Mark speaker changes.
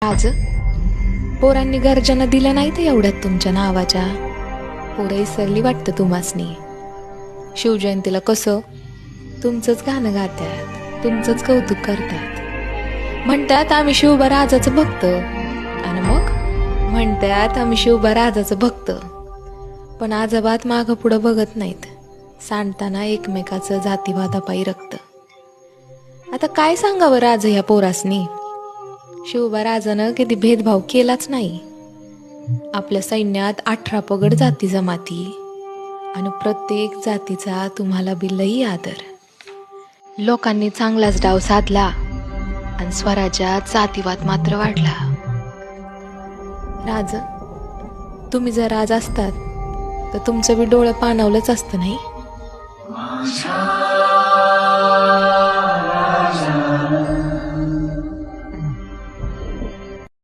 Speaker 1: राज, पोरांनी गर्जना दिल्या नाही तर एवढ्यात तुमच्या नावाच्या. पोरं इसरली वाटतं तुम्हासनी. शिवजयंतीला कसं तुमचंच गाणं गातात, तुमचंच कौतुक करतात. म्हणतात आम्ही शिवबा राजाचं भक्त, आणि मग म्हणतात आम्ही शिवबा राजाचं भक्त. पण आजोबात मागं पुढं बघत नाहीत, सांडताना एकमेकाचं जातीवादापायी रक्त. आता काय सांगावं राज ह्या पोरासनी. शिवबा राजानं कधी भेदभाव केलाच नाही. आपल्या सैन्यात 18 पगड जाती जमाती, आणि प्रत्येक जातीचा तुम्हाला बिलही आदर. लोकांनी चांगलाच डाव साधला, आणि स्वराज्यात जातीवाद मात्र वाढला. राज, तुम्ही जर राज असतात तर तुमचं बी डोळं पाणावलंच असतं नाही.